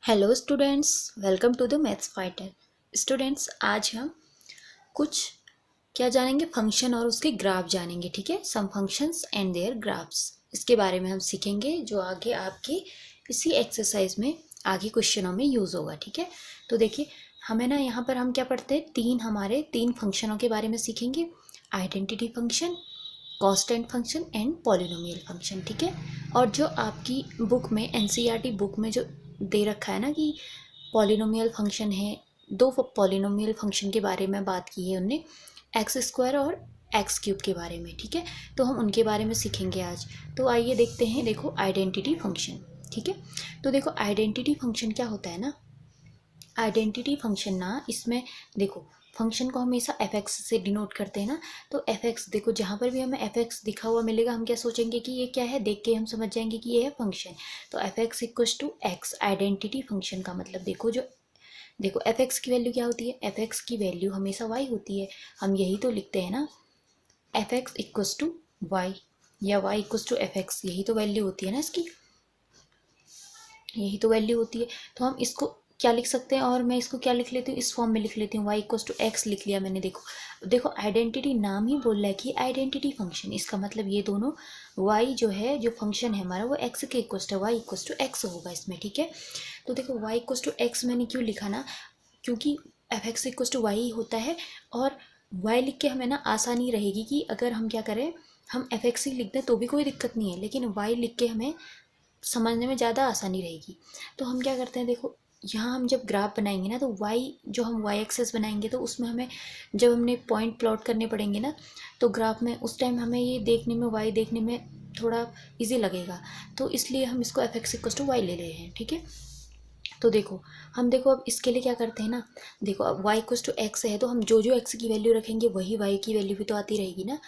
Hello students, welcome to the maths fighter. Students, आज हम कुछ क्या जानेंगे, फंक्शन और उसके ग्राफ जानेंगे। ठीक है, सम फंक्शंस एंड देयर ग्राफ्स, इसके बारे में हम सीखेंगे जो आगे आपके इसी एक्सरसाइज में आगे क्वेश्चनों में यूज़ होगा। ठीक है, तो देखिए हमें ना यहाँ पर हम क्या पढ़ते हैं, हमारे तीन फंक्शनों के बारे में सीखेंगे। Identity function, constant function and polynomial function. ठीक है, और जो आपकी बुक में एनसीईआरटी बुक में जो दे रखा है ना कि पॉलिनोमियल फंक्शन है, दो पॉलिनोमियल फंक्शन के बारे में बात की है उनने, एक्स स्क्वायर और एक्स क्यूब के बारे में। ठीक है, तो हम उनके बारे में सीखेंगे आज। तो आइए देखते हैं। देखो आइडेंटिटी फंक्शन। ठीक है, तो देखो आइडेंटिटी फंक्शन क्या होता है ना, आइडेंटिटी फंक्शन ना, इसमें देखो फंक्शन को हमेशा एफ एक्स से डिनोट करते हैं ना। तो एफ एक्स, देखो जहाँ पर भी हमें एफ एक्स दिखा हुआ मिलेगा हम क्या सोचेंगे कि ये क्या है, देख के हम समझ जाएंगे कि ये है फंक्शन। तो F X equals to X, identity function का मतलब देखो एफ एक्स की वैल्यू क्या होती है, एफ एक्स की वैल्यू हमेशा वाई होती है। हम यही तो लिखते हैं ना, F X equals to Y या Y equals to F X, यही तो वैल्यू होती है ना इसकी, यही तो वैल्यू होती है। तो हम इसको क्या लिख सकते हैं, और मैं इसको क्या लिख लेती हूँ, इस फॉर्म में लिख लेती हूँ, y इक्वस टू एक्स लिख लिया मैंने। देखो देखो आइडेंटिटी नाम ही बोल रहा है कि आइडेंटिटी फंक्शन, इसका मतलब ये दोनों y जो है, जो फंक्शन है हमारा, वो x के equals to, y equals to X होगा इसमें। ठीक है, तो देखो y इक्वस टू एक्स मैंने क्यों लिखा ना, क्योंकि F X equals to Y होता है, और y लिख के हमें ना आसानी रहेगी कि अगर हम क्या करें, हम एफ एक्स ही लिख दें तो भी कोई दिक्कत नहीं है, लेकिन y लिख के हमें समझने में ज़्यादा आसानी रहेगी। तो हम क्या करते हैं, देखो यहाँ हम जब ग्राफ बनाएंगे ना, तो वाई जो हम वाई एक्सेस बनाएंगे, तो उसमें हमें जब हमने पॉइंट प्लॉट करने पड़ेंगे ना, तो ग्राफ में उस टाइम हमें ये देखने में, वाई देखने में थोड़ा इजी लगेगा। तो इसलिए हम इसको F X equals to Y ले रहे हैं। ठीक है, तो देखो हम, देखो अब इसके लिए क्या करते हैं ना, देखो अब y इक्वस टू एक्स है, तो हम जो जो x की वैल्यू रखेंगे वही y की वैल्यू भी तो आती रहेगी ना।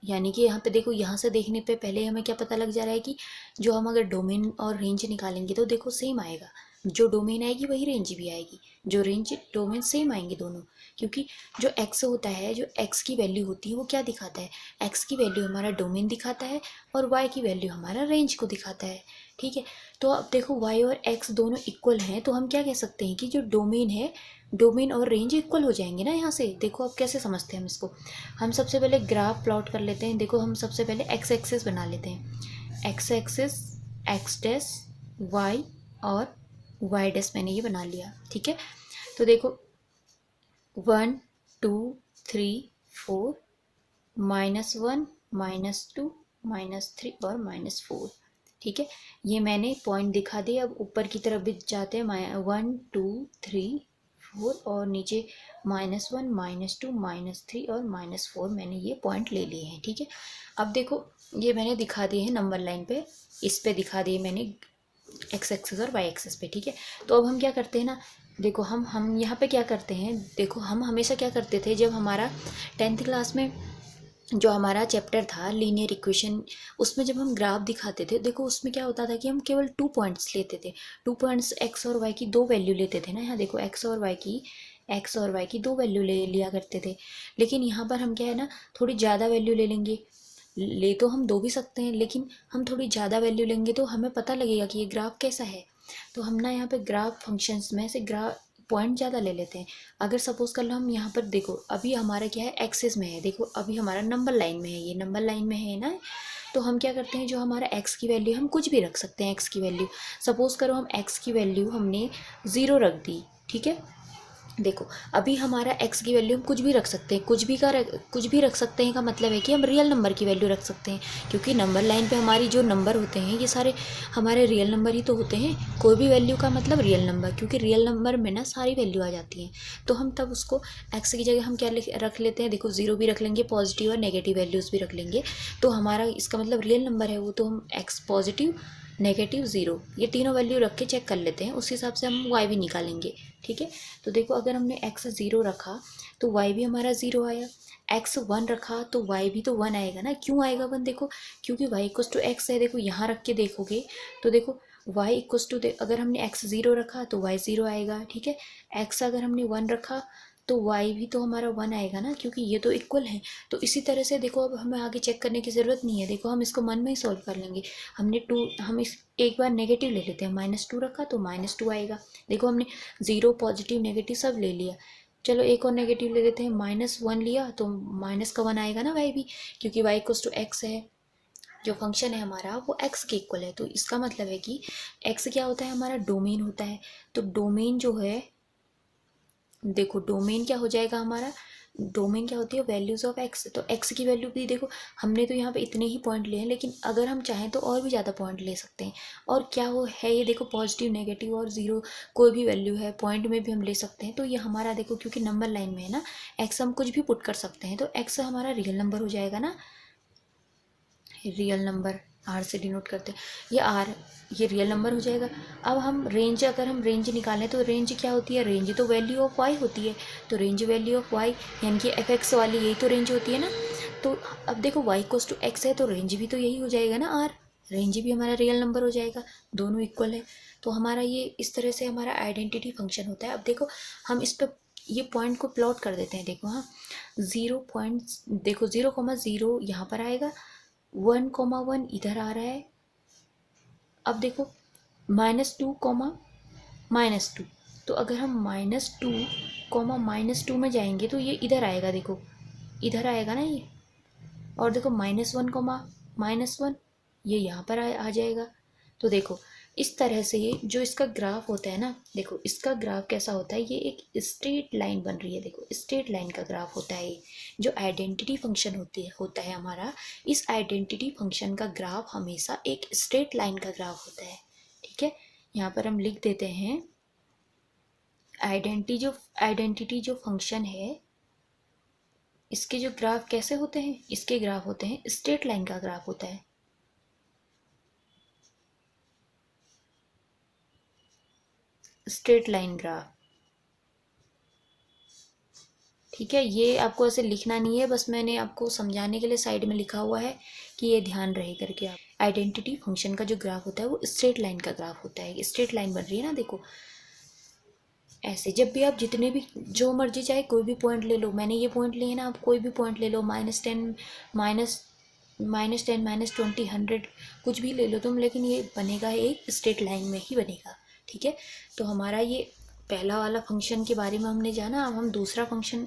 यानी कि यहाँ पे देखो, यहाँ से देखने पे पहले हमें क्या पता लग जा रहा है कि जो हम अगर डोमेन और रेंज निकालेंगे तो देखो सेम आएगा, जो डोमेन आएगी वही रेंज भी आएगी, जो रेंज डोमेन सेम आएंगे दोनों। क्योंकि जो x होता है, जो x की वैल्यू होती है वो क्या दिखाता है, x की वैल्यू हमारा डोमेन दिखाता है और y की वैल्यू हमारा रेंज को दिखाता है। ठीक है, तो अब देखो y और x दोनों इक्वल हैं, तो हम क्या कह सकते हैं कि जो डोमेन है, डोमेन और रेंज इक्वल हो जाएंगे ना। यहाँ से देखो अब कैसे समझते हैं हम इसको, हम सबसे पहले ग्राफ प्लॉट कर लेते हैं। देखो हम सबसे पहले एक्स एक्सेस बना लेते हैं, X axis X dash Y और वाई डैश, मैंने ये बना लिया। ठीक है, तो देखो 1 2 3 4, -1 -2 -3 और -4। ठीक है, ये मैंने पॉइंट दिखा दिए। अब ऊपर की तरफ भी जाते हैं, 1 2 3 4 और नीचे -1 -2 -3 और -4, मैंने ये पॉइंट ले लिए हैं। ठीक है, अब देखो ये मैंने दिखा दिए हैं नंबर लाइन पे, इस पे दिखा दिए मैंने एक्स एक्सेस और वाई एक्सेस पे। ठीक है, तो अब हम क्या करते हैं ना, देखो हम यहाँ पे क्या करते हैं, देखो हम हमेशा क्या करते थे, जब हमारा 10th क्लास में जो हमारा चैप्टर था लीनियर इक्वेशन, उसमें जब हम ग्राफ दिखाते थे, देखो उसमें क्या होता था कि हम केवल 2 पॉइंट्स लेते थे, 2 पॉइंट्स एक्स और वाई की दो वैल्यू लेते थे ना। यहाँ देखो एक्स और वाई की दो वैल्यू ले लिया करते थे। लेकिन यहाँ पर हम क्या है ना, थोड़ी ज़्यादा वैल्यू ले लेंगे, ले तो हम दो भी सकते हैं, लेकिन हम थोड़ी ज़्यादा वैल्यू लेंगे तो हमें पता लगेगा कि ये ग्राफ कैसा है। तो हम ना यहाँ पे ग्राफ फंक्शंस में से ग्राफ पॉइंट ज़्यादा ले लेते हैं। अगर सपोज कर लो हम यहाँ पर, देखो अभी हमारा क्या है, एक्सेस में है, देखो अभी हमारा नंबर लाइन में है, ये नंबर लाइन में है ना। तो हम क्या करते हैं, जो हमारा एक्स की वैल्यू, हम कुछ भी रख सकते हैं एक्स की वैल्यू। सपोज करो हम एक्स की वैल्यू हमने 0 रख दी। ठीक है, देखो अभी हमारा x की वैल्यू हम कुछ भी रख सकते हैं, कुछ भी रख सकते हैं का मतलब है कि हम रियल नंबर की वैल्यू रख सकते हैं, क्योंकि नंबर लाइन पे हमारी जो नंबर होते हैं ये सारे हमारे रियल नंबर ही तो होते हैं। कोई भी वैल्यू का मतलब रियल नंबर, क्योंकि रियल नंबर में ना सारी वैल्यू आ जाती हैं। तो हम तब उसको x की जगह हम क्या रख लेते हैं, देखो 0 भी रख लेंगे, पॉजिटिव और नेगेटिव वैल्यूज़ भी रख लेंगे, तो हमारा इसका मतलब रियल नंबर है वो, तो हम x पॉजिटिव नेगेटिव 0 ये तीनों वैल्यू रख के चेक कर लेते हैं, उस हिसाब से हम y भी निकालेंगे। ठीक है, तो देखो अगर हमने x 0 रखा तो y भी हमारा 0 आया, x 1 रखा तो y भी तो 1 आएगा ना। क्यों आएगा 1, देखो क्योंकि y इक्वस टू एक्स है। देखो यहाँ रख के देखोगे तो देखो y इक्वस टू, अगर हमने x 0 रखा तो y 0 आएगा। ठीक है, x अगर हमने 1 रखा तो y भी तो हमारा 1 आएगा ना, क्योंकि ये तो इक्वल है। तो इसी तरह से देखो, अब हमें आगे चेक करने की ज़रूरत नहीं है, देखो हम इसको मन में ही सॉल्व कर लेंगे। हमने 2, हम इस एक बार नेगेटिव ले लेते हैं, -2 रखा तो -2 आएगा। देखो हमने 0 पॉजिटिव नेगेटिव सब ले लिया। चलो एक और नेगेटिव ले लेते हैं, -1 लिया तो माइनस का 1 आएगा ना y भी, क्योंकि y इक्वल्स टू x है। जो फंक्शन है हमारा वो x के इक्वल है, तो इसका मतलब है कि x क्या होता है, हमारा डोमेन होता है। तो डोमेन जो है, देखो डोमेन क्या हो जाएगा हमारा, डोमेन क्या होती है, वैल्यूज ऑफ एक्स। तो एक्स की वैल्यू भी देखो, हमने तो यहाँ पे इतने ही पॉइंट लिए हैं, लेकिन अगर हम चाहें तो और भी ज़्यादा पॉइंट ले सकते हैं। और क्या वो है, ये देखो पॉजिटिव नेगेटिव और ज़ीरो कोई भी वैल्यू है, पॉइंट में भी हम ले सकते हैं। तो ये हमारा देखो, क्योंकि नंबर लाइन में है ना, एक्स हम कुछ भी पुट कर सकते हैं, तो एक्स हमारा रियल नंबर हो जाएगा ना, रियल नंबर आर से डिनोट करते हैं, ये आर, ये रियल नंबर हो जाएगा। अब हम रेंज, अगर हम रेंज निकालें तो रेंज क्या होती है, रेंज तो वैल्यू ऑफ वाई होती है। तो रेंज वैल्यू ऑफ वाई यानी कि एफ एक्स वाली यही तो रेंज होती है ना। तो अब देखो वाई कोस टू एक्स है, तो रेंज भी तो यही हो जाएगा ना आर, रेंज भी हमारा रियल नंबर हो जाएगा, दोनों इक्वल है। तो हमारा ये इस तरह से हमारा आइडेंटिटी फंक्शन होता है। अब देखो हम इस पर ये पॉइंट को प्लॉट कर देते हैं, देखो हाँ, 0 पॉइंट, देखो 0,0 यहाँ पर आएगा, 1,1 इधर आ रहा है। अब देखो -2, -2, तो अगर हम -2, -2 में जाएंगे तो ये इधर आएगा, देखो इधर आएगा ना ये। और देखो -1, -1 ये यहाँ पर आ जाएगा। तो देखो इस तरह से ये जो इसका ग्राफ होता है ना, देखो इसका ग्राफ कैसा होता है, ये एक स्ट्रेट लाइन बन रही है, देखो स्ट्रेट लाइन का ग्राफ होता है ये। जो आइडेंटिटी फंक्शन होता है हमारा, इस आइडेंटिटी फंक्शन का ग्राफ हमेशा एक स्ट्रेट लाइन का ग्राफ होता है। ठीक है, यहाँ पर हम लिख देते हैं आइडेंटिटी जो फंक्शन है, इसके जो ग्राफ कैसे होते हैं, इसके ग्राफ होते हैं स्ट्रेट लाइन का ग्राफ होता है। स्ट्रेट लाइन ग्राफ, ठीक है। ये आपको ऐसे लिखना नहीं है, बस मैंने आपको समझाने के लिए साइड में लिखा हुआ है कि ये ध्यान रहे करके। आप आइडेंटिटी फंक्शन का जो ग्राफ होता है वो स्ट्रेट लाइन का ग्राफ होता है। स्ट्रेट लाइन बन रही है ना, देखो ऐसे। जब भी आप जितने भी जो मर्जी चाहे कोई भी पॉइंट ले लो, मैंने ये पॉइंट लिए ना, आप कोई भी पॉइंट ले लो, -10 -10 -20 100 कुछ भी ले लो तुम, लेकिन ये बनेगा एक स्ट्रेट लाइन में ही बनेगा। ठीक है, तो हमारा ये पहला वाला फंक्शन के बारे में हमने जाना। अब हम दूसरा फंक्शन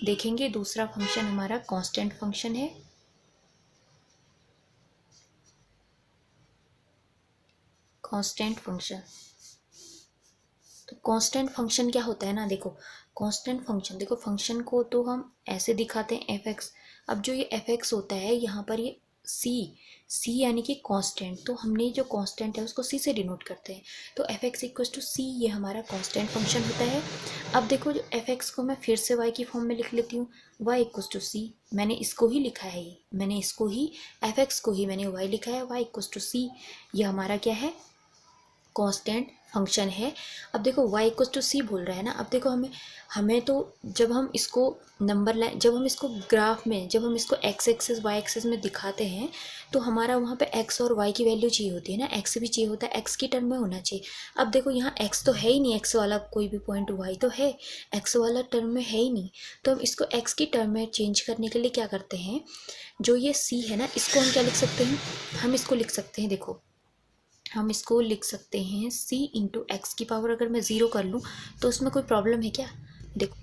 देखेंगे। दूसरा फंक्शन हमारा कांस्टेंट फंक्शन है। कांस्टेंट फंक्शन, तो कांस्टेंट फंक्शन क्या होता है ना, देखो कांस्टेंट फंक्शन, देखो फंक्शन को तो हम ऐसे दिखाते हैं एफ एक्स। अब जो ये एफ एक्स होता है यहाँ पर, ये सी यानी कि कांस्टेंट, तो हमने जो कांस्टेंट है उसको सी से डिनोट करते हैं। तो एफ एक्स इक्वल टू सी, ये हमारा कांस्टेंट फंक्शन होता है। अब देखो जो एफ एक्स को मैं फिर से वाई की फॉर्म में लिख लेती हूँ, वाई इक्वल टू सी, मैंने इसको ही लिखा है, ये मैंने इसको ही एफ एक्स को ही मैंने वाई लिखा है, वाई इक्वल टू सी, ये हमारा क्या है, कांस्टेंट फंक्शन है। अब देखो y इक्वल टू सी बोल रहा है ना। अब देखो हमें तो जब हम इसको नंबर लाइन, जब हम इसको ग्राफ में, जब हम इसको x एक्सिस y एक्सिस में दिखाते हैं, तो हमारा वहाँ पे x और y की वैल्यू चाहिए होती है ना, x भी चाहिए होता है, x की टर्म में होना चाहिए। अब देखो यहाँ x तो है ही नहीं, x वाला कोई भी पॉइंट, y तो है, x वाला टर्म में है ही नहीं। तो हम इसको x की टर्म में चेंज करने के लिए क्या करते हैं, जो ये c है ना, इसको हम क्या लिख सकते हैं, हम इसको लिख सकते हैं, देखो हम इसको लिख सकते हैं c इंटू एक्स की पावर अगर मैं ज़ीरो कर लूँ तो उसमें कोई प्रॉब्लम है क्या। देखो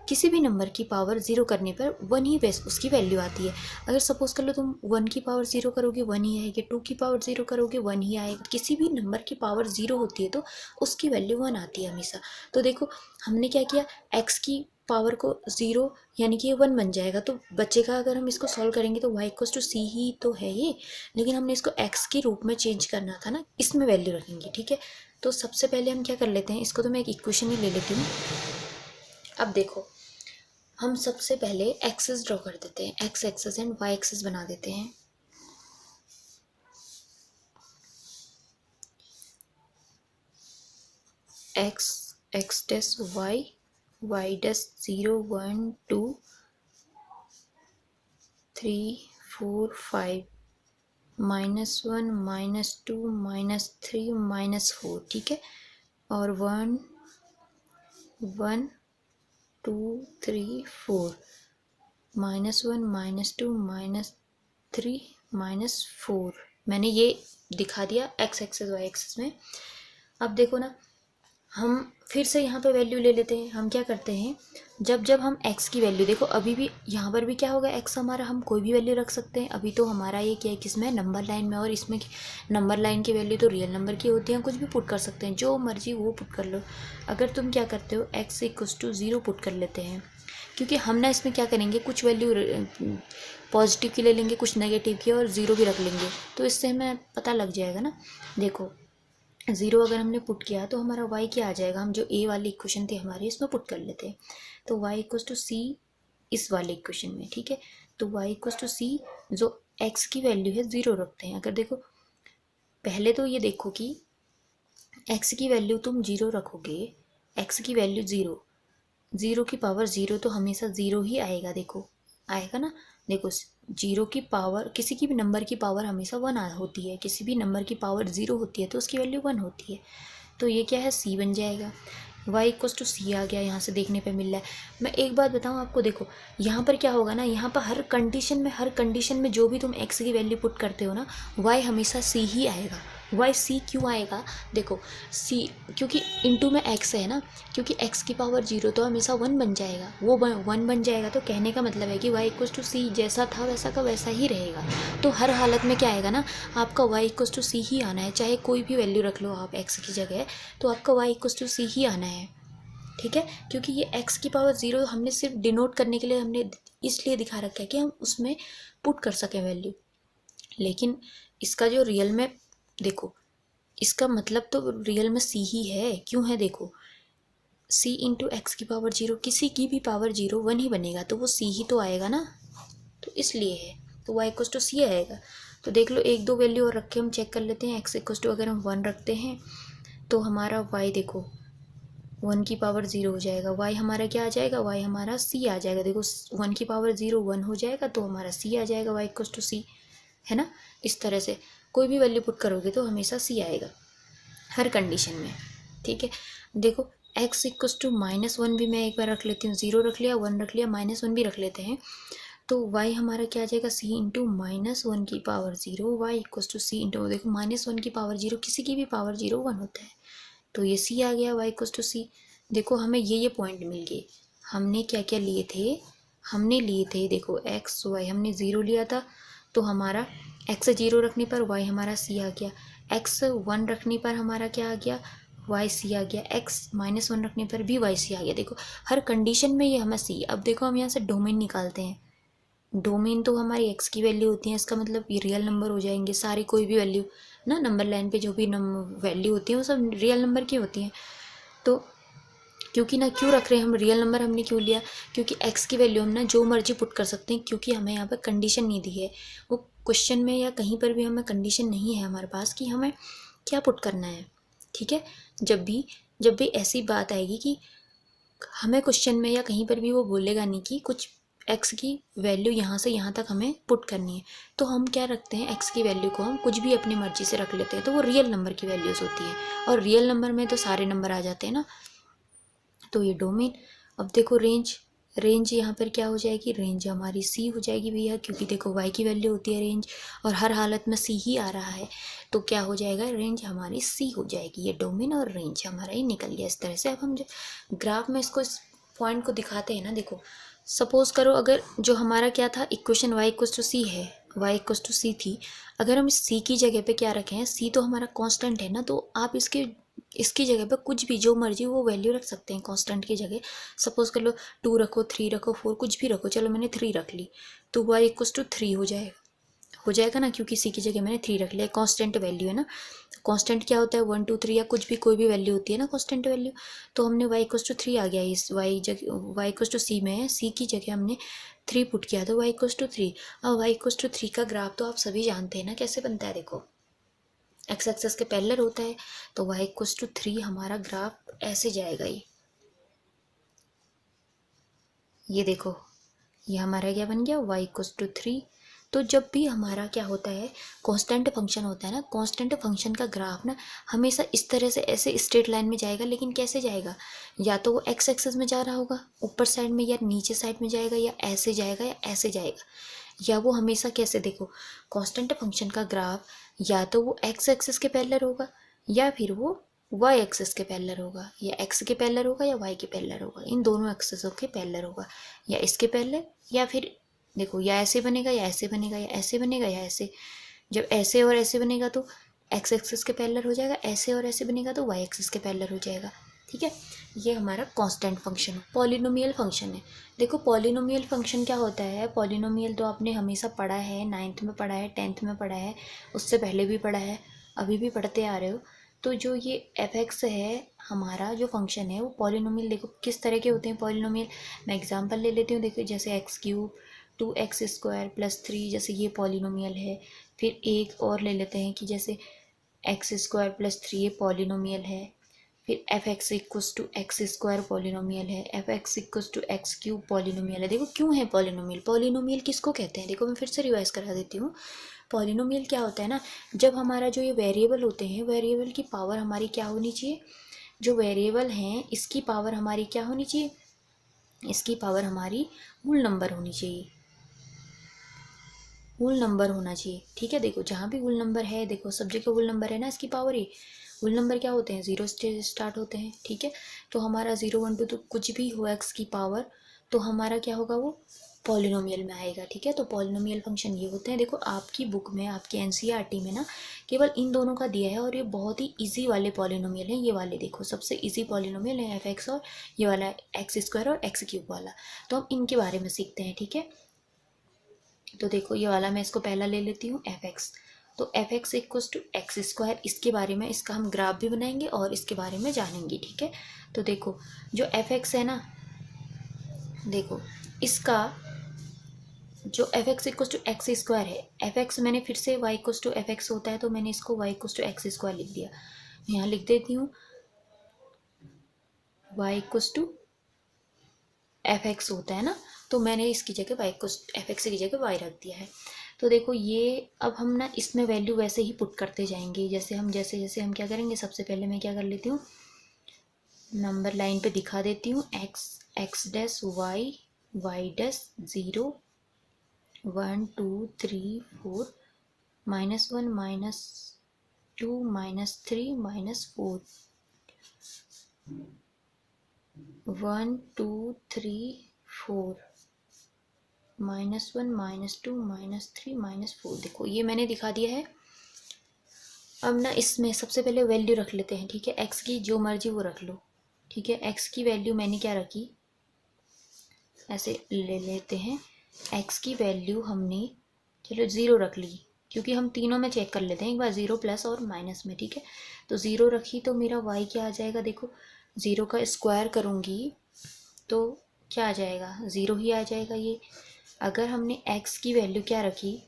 किसी भी नंबर की पावर ज़ीरो करने पर 1 ही बेस उसकी वैल्यू आती है। अगर सपोज कर लो तुम 1 की पावर ज़ीरो करोगे 1 ही आएगी, 2 की पावर ज़ीरो करोगे 1 ही आएगा। किसी भी नंबर की पावर ज़ीरो होती है तो उसकी वैल्यू 1 आती है हमेशा। तो देखो हमने क्या किया, x की पावर को ज़ीरो यानी कि ये 1 बन जाएगा, तो बचेगा, अगर हम इसको सॉल्व करेंगे तो y इक्वल्स टू सी ही तो है ये, लेकिन हमने इसको x के रूप में चेंज करना था ना, इसमें वैल्यू रखेंगे। ठीक है, तो सबसे पहले हम क्या कर लेते हैं, इसको तो मैं एक इक्वेशन ही ले लेती हूँ। अब देखो हम सबसे पहले एक्सेस ड्रॉ कर देते हैं, X axis and Y axis बना देते हैं। एक्स डैश वाई डैश 0 1 2 3 4 5 -1 -2 -3 -4, ठीक है, और 1 1 2 3 4, -1 -2 -3 -4, मैंने ये दिखा दिया एक्स एक्सेस वाई एक्सेस में। अब देखो ना, हम फिर से यहाँ पे वैल्यू ले लेते हैं। हम क्या करते हैं, जब जब हम x की वैल्यू, देखो अभी भी यहाँ पर भी क्या होगा, x हमारा हम कोई भी वैल्यू रख सकते हैं। अभी तो हमारा ये क्या है, किसमें, नंबर लाइन में, और इसमें नंबर लाइन की वैल्यू तो रियल नंबर की होती है, कुछ भी पुट कर सकते हैं, जो मर्जी वो पुट कर लो। अगर तुम क्या करते हो, x = 0 पुट कर लेते हैं, क्योंकि हम ना इसमें क्या करेंगे, कुछ वैल्यू पॉजिटिव की ले लेंगे, कुछ नेगेटिव की, और ज़ीरो भी रख लेंगे, तो इससे हमें पता लग जाएगा ना। देखो 0 अगर हमने पुट किया तो हमारा y क्या आ जाएगा, हम जो a वाली इक्वेशन थी हमारी इसमें पुट कर लेते हैं, तो y = c इस वाले इक्वेशन में, ठीक है। तो y = c, जो x की वैल्यू है 0 रखते हैं। अगर देखो पहले तो ये देखो कि x की वैल्यू तुम 0 रखोगे, x की वैल्यू 0, 0 की पावर 0 तो हमेशा 0 ही आएगा, देखो आएगा ना। देखो 0 की पावर, किसी की भी नंबर की पावर हमेशा 1 होती है, किसी भी नंबर की पावर 0 होती है तो उसकी वैल्यू 1 होती है। तो ये क्या है, c बन जाएगा। y = c आ गया, यहाँ से देखने पे मिल रहा है। मैं एक बात बताऊँ आपको, देखो यहाँ पर क्या होगा ना, यहाँ पर हर कंडीशन में जो भी तुम x की वैल्यू पुट करते हो ना, y हमेशा c ही आएगा। y c क्यों आएगा, देखो c, क्योंकि इंटू में x है ना, क्योंकि x की पावर 0 तो हमेशा 1 बन जाएगा, वो 1 बन जाएगा। तो कहने का मतलब है कि y = c, जैसा था वैसा का वैसा ही रहेगा। तो हर हालत में क्या आएगा ना, आपका y = c ही आना है, चाहे कोई भी वैल्यू रख लो आप x की जगह, तो आपका y = c ही आना है, ठीक है। क्योंकि ये x की पावर 0 हमने सिर्फ डिनोट करने के लिए हमने इसलिए दिखा रखा है कि हम उसमें पुट कर सकें वैल्यू, लेकिन इसका जो रियल में, देखो इसका मतलब तो रियल में c ही है। क्यों है, देखो c × x की पावर 0, किसी की भी पावर 0 1 ही बनेगा, तो वो c ही तो आएगा ना, तो इसलिए है। तो y = c आएगा। तो देख लो, एक दो वैल्यू और रख के हम चेक कर लेते हैं। x = अगर हम 1 रखते हैं तो हमारा y, देखो 1 की पावर 0 हो जाएगा, y हमारा क्या आ जाएगा, y हमारा c आ जाएगा। देखो 1 की पावर 0 1 हो जाएगा, तो हमारा c आ जाएगा, y = c, है ना। इस तरह से कोई भी वैल्यू पुट करोगे तो हमेशा c आएगा हर कंडीशन में, ठीक है। देखो x = -1 भी मैं एक बार रख लेती हूँ, 0 रख लिया, 1 रख लिया, -1 भी रख लेते हैं, तो y हमारा क्या आ जाएगा, c × -1 की पावर 0, y = c × देखो -1 की पावर 0, किसी की भी पावर 0 1 होता है, तो ये c आ गया, y = c। देखो हमें ये पॉइंट मिल गए। हमने क्या क्या लिए थे, हमने लिए थे, देखो x y हमने 0 लिया था, तो हमारा x 0 रखने पर y हमारा c आ गया, x 1 रखने पर हमारा क्या आ गया, y c आ गया, x -1 रखने पर भी y c आ गया। देखो हर कंडीशन में ये हमें c। अब देखो हम यहाँ से डोमेन निकालते हैं। डोमेन तो हमारी x की वैल्यू होती है, इसका मतलब ये रियल नंबर हो जाएंगे सारी, कोई भी वैल्यू ना, नंबर लाइन पे जो भी वैल्यू होती है वो सब रियल नंबर की होती हैं। तो क्योंकि ना, क्यों रख रहे हैं हम रियल नंबर, हमने क्यों लिया, क्योंकि x की वैल्यू हम ना जो मर्जी पुट कर सकते हैं, क्योंकि हमें यहाँ पर कंडीशन नहीं दी है। वो क्वेश्चन में या कहीं पर भी हमें कंडीशन नहीं है हमारे पास कि हमें क्या पुट करना है, ठीक है। जब भी ऐसी बात आएगी कि हमें क्वेश्चन में या कहीं पर भी वो बोलेगा नहीं कि कुछ x की वैल्यू यहाँ से यहाँ तक हमें पुट करनी है, तो हम क्या रखते हैं, x की वैल्यू को हम कुछ भी अपनी मर्जी से रख लेते हैं, तो वो रियल नंबर की वैल्यूज़ होती है, और रियल नंबर में तो सारे नंबर आ जाते हैं ना। तो ये डोमेन। अब देखो रेंज यहाँ पर क्या हो जाएगी, रेंज हमारी सी हो जाएगी भैया, क्योंकि देखो y की वैल्यू होती है रेंज, और हर हालत में सी ही आ रहा है, तो क्या हो जाएगा, रेंज हमारी सी हो जाएगी। ये डोमेन और रेंज हमारा ही निकल गया इस तरह से। अब हम जो ग्राफ में इसको, इस पॉइंट को दिखाते हैं ना, देखो सपोज करो अगर जो हमारा क्या था, इक्वेशन y = c है, y = c थी, अगर हम इस c की जगह पे क्या रखें, c तो हमारा कांस्टेंट है ना, तो आप इसकी जगह पे कुछ भी जो मर्जी वो वैल्यू रख सकते हैं कांस्टेंट की जगह। सपोज कर लो 2 रखो, 3 रखो, 4 कुछ भी रखो, चलो मैंने 3 रख ली, तो y = 3 हो जाएगा ना, क्योंकि सी की जगह मैंने 3 रख लिया, कांस्टेंट वैल्यू है ना। कांस्टेंट क्या होता है, 1 2 3 या कुछ भी, कोई भी वैल्यू होती है ना कांस्टेंट वैल्यू। तो हमने y = 3 आ गया, इस y = c में है, c की जगह हमने 3 पुट किया, तो y = 3। अब y = 3 का ग्राफ तो आप सभी जानते हैं ना कैसे बनता है, देखो एक्स एक्सेस के पैरेलल होता है, तो y = 3 हमारा ग्राफ ऐसे जाएगा। ये देखो, ये हमारा क्या बन गया, y = 3, तो जब भी हमारा क्या होता है, कांस्टेंट फंक्शन होता है ना, कांस्टेंट फंक्शन का ग्राफ ना हमेशा इस तरह से ऐसे स्ट्रेट लाइन में जाएगा, लेकिन कैसे जाएगा, या तो वो एक्स एक्सिस में जा रहा होगा ऊपर साइड में, या नीचे साइड में जाएगा, या ऐसे जाएगा, या ऐसे जाएगा, या वो हमेशा कैसे, देखो कांस्टेंट फंक्शन का ग्राफ या तो वो एक्स एक्सिस के पैरेलल होगा, या फिर वो वाई एक्सिस के पैरेलल होगा, या एक्स के पैरेलल होगा, या वाई के पैरेलल होगा, इन दोनों एक्सिसों के पैरेलल होगा, या इसके पैरेलल, या फिर देखो या ऐसे बनेगा, या ऐसे बनेगा, या ऐसे बनेगा, या ऐसे। जब ऐसे और ऐसे बनेगा तो एक्स एक्सिस के पैरेलल हो जाएगा, ऐसे और ऐसे बनेगा तो वाई एक्सिस के पैरेलल हो जाएगा। ठीक है, ये हमारा कांस्टेंट फंक्शन है। पॉलिनोमियल फंक्शन है, देखो पॉलिनोमियल फंक्शन क्या होता है, पॉलिनोमियल तो आपने हमेशा पढ़ा है, 9th में पढ़ा है, 10th में पढ़ा है, उससे पहले भी पढ़ा है, अभी भी पढ़ते आ रहे हो। तो जो ये एफ एक्स है हमारा जो फंक्शन है वो पॉलिनोमियल, देखो किस तरह के होते हैं पॉलिनोमियल। मैं एग्जांपल ले लेती हूँ, देखो जैसे एक्स क्यूब 2x² + 3, जैसे ये पॉलिनोमियल है। फिर एक और ले लेते हैं कि जैसे x² + 3 ये पॉलिनोमियल है। फिर f(x) = x² पॉलिनोमियल है, f(x) = x³ पॉलिनोमियल है। देखो क्यों है पॉलिनोमियल, पॉलिनोमियल किसको कहते हैं, देखो मैं फिर से रिवाइज करा देती हूँ। पॉलिनोमियल क्या होता है ना, जब हमारा जो ये वेरिएबल होते हैं, वेरिएबल की पावर हमारी क्या होनी चाहिए, जो वेरिएबल हैं इसकी पावर हमारी क्या होनी चाहिए, इसकी पावर हमारी होल नंबर होनी चाहिए, होल नंबर होना चाहिए। ठीक है, देखो जहाँ भी होल नंबर है, देखो सब जगह होल नंबर है ना, इसकी पावर ही। होल नंबर क्या होते हैं, 0 से स्टार्ट होते हैं। ठीक है, तो हमारा 0 1 2 तो कुछ भी हो एक्स की पावर, तो हमारा क्या होगा, वो पॉलिनोमियल में आएगा। ठीक है, तो पॉलिनोमियल फंक्शन ये होते हैं। देखो आपकी बुक में, आपकी एनसीईआरटी में ना केवल इन दोनों का दिया है, और ये बहुत ही इजी वाले पॉलिनोमियल हैं। ये वाले देखो सबसे इजी पॉलिनोमियल है एफ एक्स, और ये वाला x² और x³ वाला। तो हम इनके बारे में सीखते हैं। ठीक है, तो देखो ये वाला मैं इसको पहला ले लेती हूँ एफ एक्स। तो f(x) = इसके बारे में, इसका हम ग्राफ भी बनाएंगे और इसके बारे में जानेंगे। ठीक है, तो देखो जो एफ एक्स है ना, देखो इसका जो f(x) = x² है, एफ एक्स मैंने फिर से y(f(x) होता है, तो मैंने इसको y(x² लिख दिया। यहाँ लिख देती हूँ y(f(x) होता है ना, तो मैंने इसकी जगह f(x) की जगह y रख दिया है। तो देखो ये अब हम ना इसमें वैल्यू वैसे ही पुट करते जाएंगे, जैसे जैसे हम क्या करेंगे, सबसे पहले मैं क्या कर लेती हूँ, नंबर लाइन पे दिखा देती हूँ, x y y 0 1 2 3 4 -1 -2 -3 -4 1 2 3 4 -1 -2 -3 -4। देखो ये मैंने दिखा दिया है। अब ना इसमें सबसे पहले वैल्यू रख लेते हैं। ठीक है, एक्स की जो मर्जी वो रख लो। ठीक है, एक्स की वैल्यू मैंने क्या रखी, ऐसे ले लेते हैं। एक्स की वैल्यू हमने चलो 0 रख ली, क्योंकि हम तीनों में चेक कर लेते हैं एक बार, 0 प्लस और माइनस में। ठीक है, तो 0 रखी तो मेरा वाई क्या आ जाएगा, देखो 0 का स्क्वायर करूँगी तो क्या आ जाएगा, 0 ही आ जाएगा ये। अगर हमने x की वैल्यू क्या रखी,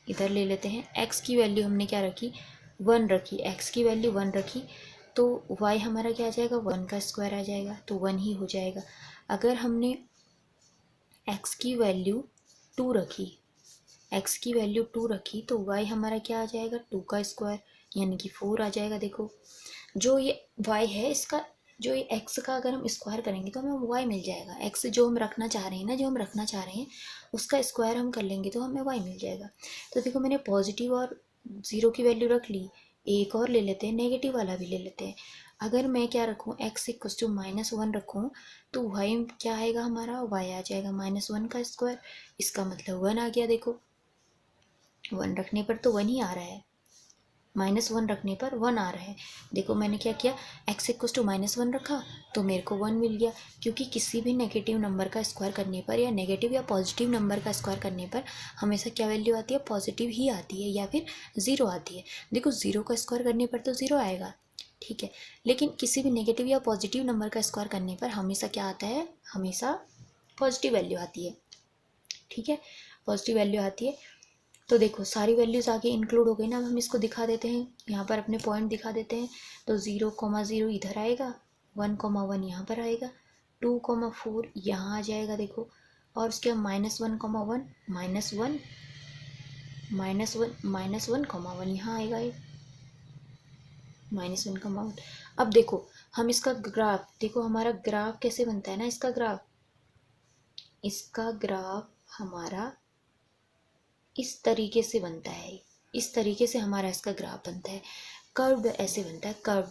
इधर ले लेते हैं, x की वैल्यू हमने क्या रखी, 1 रखी, x की वैल्यू 1 रखी, तो y हमारा क्या आ जाएगा, 1 का स्क्वायर आ जाएगा, तो 1 ही हो जाएगा। अगर हमने x की वैल्यू 2 रखी, x की वैल्यू 2 रखी, तो y हमारा क्या आ जाएगा, 2 का स्क्वायर यानी कि 4 आ जाएगा। देखो जो ये y है, इसका जो ये x का अगर हम स्क्वायर करेंगे तो हमें y मिल जाएगा। x जो हम रखना चाह रहे हैं ना, जो हम रखना चाह रहे हैं उसका स्क्वायर हम कर लेंगे तो हमें y मिल जाएगा। तो देखो मैंने पॉजिटिव और 0 की वैल्यू रख ली, एक और ले लेते हैं, नेगेटिव वाला भी ले लेते हैं। अगर मैं क्या रखूँ, x = -1 रखूँ, तो y क्या आएगा हमारा, y आ जाएगा -1 का स्क्वायर। इसका मतलब 1 आ गया। देखो 1 रखने पर तो 1 ही आ रहा है, -1 रखने पर 1 आ रहा है। देखो मैंने क्या किया, x = -1 रखा तो मेरे को 1 मिल गया, क्योंकि किसी भी नेगेटिव नंबर का स्क्वायर करने पर, या नेगेटिव या पॉजिटिव नंबर का स्क्वायर करने पर हमेशा क्या वैल्यू आती है, पॉजिटिव ही आती है या फिर 0 आती है। देखो 0 का स्क्वायर करने पर तो 0 आएगा, ठीक है, लेकिन किसी भी नेगेटिव या पॉजिटिव नंबर का स्क्वायर करने पर हमेशा क्या आता है, हमेशा पॉजिटिव वैल्यू आती है। ठीक है, पॉजिटिव वैल्यू आती है। तो देखो सारी वैल्यूज़ आगे इंक्लूड हो गई ना। अब हम इसको दिखा देते हैं, यहाँ पर अपने पॉइंट दिखा देते हैं। तो 0,0 इधर आएगा, 1,1 यहाँ पर आएगा, 2,4 यहाँ आ जाएगा। देखो और उसके बाद -1,1 -1 -1 यहाँ आएगा ये -1, अब देखो हम इसका ग्राफ देखो, हमारा ग्राफ कैसे बनता है ना, इसका ग्राफ हमारा इस तरीके से बनता है, इस तरीके से हमारा इसका ग्राफ बनता है। कर्व ऐसे बनता है,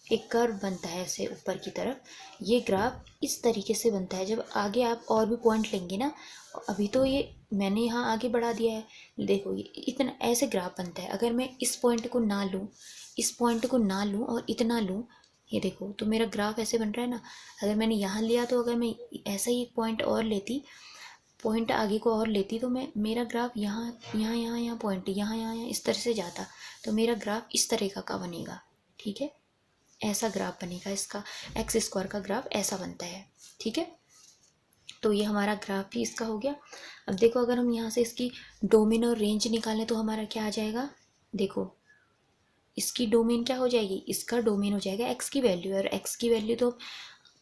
एक कर्व बनता है ऐसे ऊपर की तरफ, ये ग्राफ इस तरीके से बनता है। जब आगे आप और भी पॉइंट लेंगे ना, अभी तो ये मैंने यहाँ आगे बढ़ा दिया है, देखो ये इतना ऐसे ग्राफ बनता है। अगर मैं इस पॉइंट को ना लूँ, इस पॉइंट को ना लूँ और इतना लूँ, ये देखो तो मेरा ग्राफ ऐसे बन रहा है ना। अगर मैंने यहाँ लिया तो अगर मैं ऐसा ही एक पॉइंट और लेती, पॉइंट आगे को और लेती, तो मैं मेरा ग्राफ यहाँ यहाँ यहाँ यहाँ पॉइंट यहाँ यहाँ यहाँ इस तरह से जाता, तो मेरा ग्राफ इस तरह का बनेगा। ठीक है, ऐसा ग्राफ बनेगा इसका, x² का ग्राफ ऐसा बनता है। ठीक है, तो ये हमारा ग्राफ भी इसका हो गया। अब देखो अगर हम यहाँ से इसकी डोमेन और रेंज निकालें तो हमारा क्या आ जाएगा, देखो इसकी डोमेन क्या हो जाएगी, इसका डोमेन हो जाएगा x की वैल्यू, और x की वैल्यू तो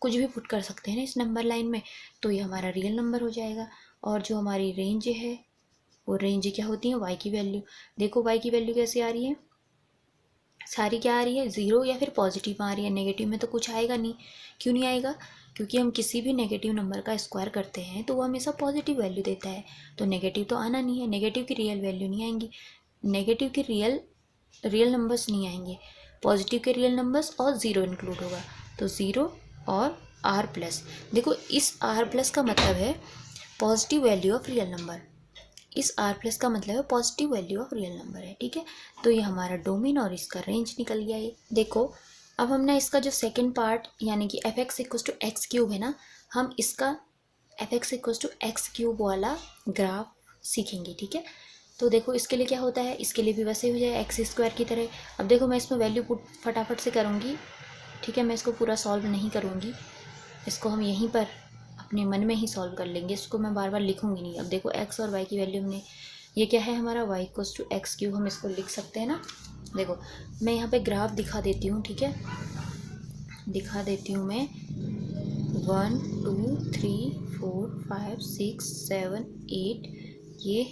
कुछ भी पुट कर सकते हैं ना इस नंबर लाइन में, तो ये हमारा रियल नंबर हो जाएगा। और जो हमारी रेंज है वो रेंज क्या होती है, y की वैल्यू। देखो y की वैल्यू कैसे आ रही है, सारी क्या आ रही है, ज़ीरो या फिर पॉजिटिव आ रही है, नेगेटिव में तो कुछ आएगा नहीं। क्यों नहीं आएगा, क्योंकि हम किसी भी नेगेटिव नंबर का स्क्वायर करते हैं तो वो हमेशा पॉजिटिव वैल्यू देता है, तो नेगेटिव तो आना नहीं है, नेगेटिव की रियल वैल्यू नहीं आएंगी, नेगेटिव की रियल नंबर्स नहीं आएंगे, पॉजिटिव के रियल नंबर्स और ज़ीरो इंक्लूड होगा, तो ज़ीरो और आर प्लस। देखो इस आर प्लस का मतलब है positive value of real number, इस आर प्लस का मतलब है positive value of real number है। ठीक है, तो ये हमारा डोमेन और इसका रेंज निकल गया ये। देखो अब हमने इसका जो सेकंड पार्ट यानी कि f(x)=x³ है ना, हम इसका f(x)=x³ वाला ग्राफ सीखेंगे। ठीक है, तो देखो इसके लिए क्या होता है, इसके लिए भी वैसे ही हो जाए x² की तरह। अब देखो मैं इसमें वैल्यू पुट फटाफट से करूँगी। ठीक है, मैं इसको पूरा सॉल्व नहीं करूँगी, इसको हम यहीं पर अपने मन में ही सॉल्व कर लेंगे, इसको मैं बार बार लिखूंगी नहीं। अब देखो x और y की वैल्यू हमने, ये क्या है हमारा y=x³, हम इसको लिख सकते हैं ना। देखो मैं यहाँ पे ग्राफ दिखा देती हूँ। ठीक है, दिखा देती हूँ मैं, 1 2 3 4 5 6 7 8, ये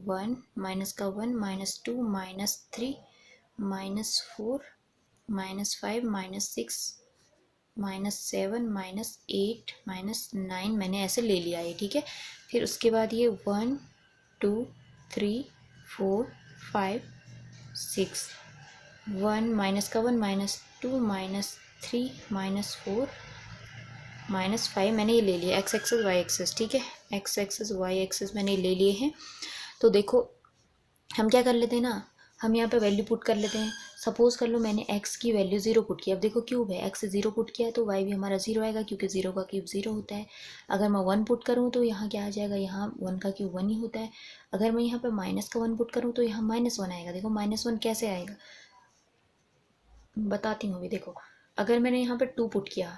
1 माइनस का 1 -2 -3 -4 -5 -6 -7 -8 -9 मैंने ऐसे ले लिया है। ठीक है, फिर उसके बाद ये 1 2 3 4 5 6, 1 माइनस का 1 -2 -3 -4 -5 मैंने ये ले लिया, x एक्सेस y एक्सेस। ठीक है, x एक्सेस y एक्सेस मैंने ले लिए हैं। तो देखो हम क्या कर लेते हैं ना, हम यहाँ पे वैल्यू पुट कर लेते हैं। सपोज कर लो मैंने x की वैल्यू 0 पुट किया, अब देखो क्यूब है, x 0 पुट किया है तो y भी हमारा 0 आएगा, क्योंकि 0 का क्यूब 0 होता है। अगर मैं 1 पुट करूँ तो यहाँ क्या आ जाएगा, यहाँ 1 का क्यूब 1 ही होता है। अगर मैं यहाँ पे माइनस का 1 पुट करूँ तो यहाँ -1 आएगा। देखो -1 कैसे आएगा बताती हूँ अभी। देखो अगर मैंने यहाँ पे 2 पुट किया,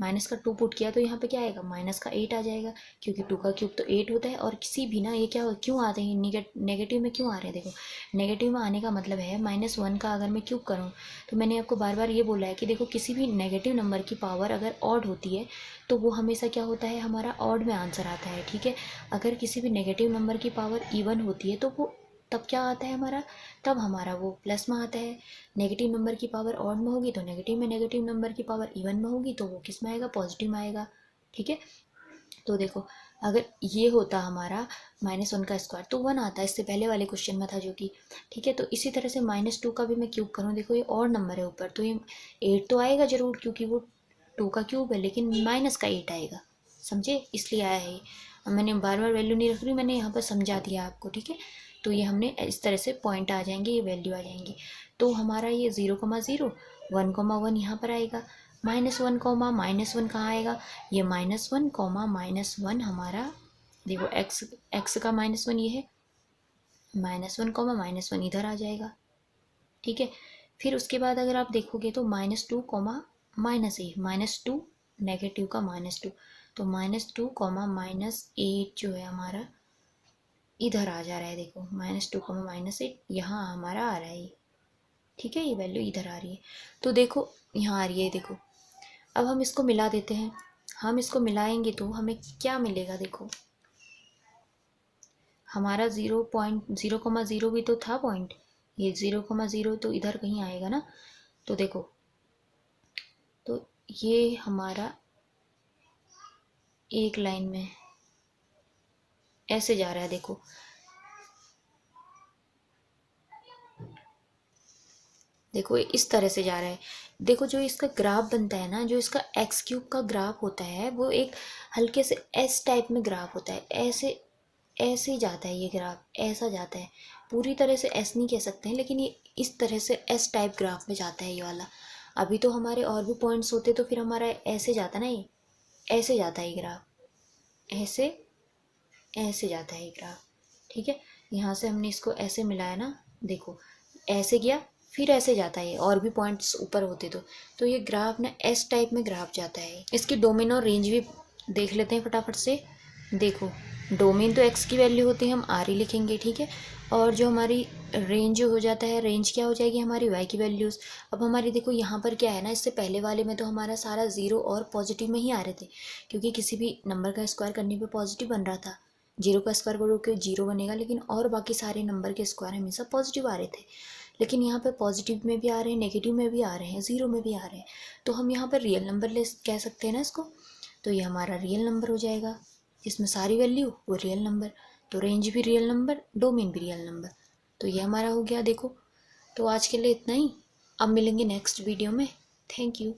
माइनस का 2 पुट किया तो यहाँ पे क्या आएगा, माइनस का 8 आ जाएगा, क्योंकि 2 का क्यूब तो 8 होता है। और किसी भी ना, ये क्या क्यों आते हैं नेगेटिव में क्यों आ रहे हैं, देखो नेगेटिव में आने का मतलब है -1 का अगर मैं क्यूब करूँ, तो मैंने आपको बार बार ये बोला है कि देखो किसी भी नेगेटिव नंबर की पावर अगर ऑड होती है तो वो हमेशा क्या होता है, हमारा ऑड में आंसर आता है। ठीक है, अगर किसी भी नेगेटिव नंबर की पावर इवन होती है तो वो तब क्या आता है हमारा, तब हमारा वो प्लस में आता है। नेगेटिव नंबर की पावर ऑड में होगी तो नेगेटिव में, नेगेटिव नंबर की पावर इवन में होगी तो वो किस में आएगा, पॉजिटिव में आएगा। ठीक है, तो देखो अगर ये होता हमारा -1 का स्क्वायर तो 1 आता है, इससे पहले वाले क्वेश्चन में था जो कि। ठीक है, तो इसी तरह से -2 का भी मैं क्यूब करूँ, देखो ये और नंबर है ऊपर, तो ये 8 तो आएगा ज़रूर, क्योंकि वो 2 का क्यूब है, लेकिन माइनस का 8 आएगा, समझे, इसलिए आया है। अब मैंने बार बार वैल्यू नहीं रख रही, मैंने यहाँ पर समझा दिया आपको। ठीक है, तो ये हमने इस तरह से पॉइंट आ जाएंगे, ये वैल्यू आ जाएंगी। तो हमारा ये 0,0 1,1 यहाँ पर आएगा, -1 -1 कहाँ आएगा, ये -1 -1 हमारा, देखो x का -1 ये है, -1 -1 इधर आ जाएगा। ठीक है, फिर उसके बाद अगर आप देखोगे तो -2 -2 नेगेटिव का -2, तो -2 -8 जो है हमारा इधर आ जा रहा है। देखो -2 -8 यहाँ हमारा आ रहा है। ठीक है, ये वैल्यू इधर आ रही है, तो देखो यहाँ आ रही है। देखो अब हम इसको मिला देते हैं, हम इसको मिलाएंगे तो हमें क्या मिलेगा, देखो हमारा 0.0,0 भी तो था पॉइंट, ये 0,0 तो इधर कहीं आएगा ना। तो देखो, तो ये हमारा एक लाइन में ऐसे जा रहा है, देखो देखो इस तरह से जा रहा है। देखो जो इसका ग्राफ बनता है ना, जो इसका एक्स क्यूब का ग्राफ होता है, वो एक हल्के से एस टाइप में ग्राफ होता है, ऐसे ऐसे ही जाता है ये ग्राफ, ऐसा जाता है। पूरी तरह से एस नहीं कह सकते हैं, लेकिन ये इस तरह से एस टाइप ग्राफ में जाता है ये वाला। अभी तो हमारे और भी पॉइंट्स होते तो फिर हमारा ऐसे जाता ना, ये ऐसे जाता है ये ग्राफ, ऐसे ऐसे जाता है ये ग्राफ। ठीक है, यहाँ से हमने इसको ऐसे मिलाया ना, देखो ऐसे गया, फिर ऐसे जाता है, और भी पॉइंट्स ऊपर होते तो ये ग्राफ ना एस टाइप में ग्राफ जाता है। इसकी डोमेन और रेंज भी देख लेते हैं फटाफट से। देखो डोमेन तो एक्स की वैल्यू होती है, हम आर ही लिखेंगे, ठीक है। और जो हमारी रेंज हो जाता है, रेंज क्या हो जाएगी हमारी, वाई की वैल्यूज़। अब हमारी देखो यहाँ पर क्या है ना, इससे पहले वाले में तो हमारा सारा ज़ीरो और पॉजिटिव में ही आ रहे थे, क्योंकि किसी भी नंबर का स्क्वायर करने पे पॉजिटिव बन रहा था। जीरो का स्क्वायर करो कि जीरो बनेगा, लेकिन और बाकी सारे नंबर के स्क्वायर हमेशा पॉजिटिव आ रहे थे। लेकिन यहाँ पर पॉजिटिव में भी आ रहे हैं, नेगेटिव में भी आ रहे हैं, ज़ीरो में भी आ रहे हैं। तो हम यहाँ पर रियल नंबर ले कह सकते हैं ना इसको। तो ये हमारा रियल नंबर हो जाएगा, जिसमें सारी वैल्यू वो रियल नंबर। तो रेंज भी रियल नंबर, डोमेन भी रियल नंबर। तो ये हमारा हो गया देखो। तो आज के लिए इतना ही, अब मिलेंगे नेक्स्ट वीडियो में। Thank you.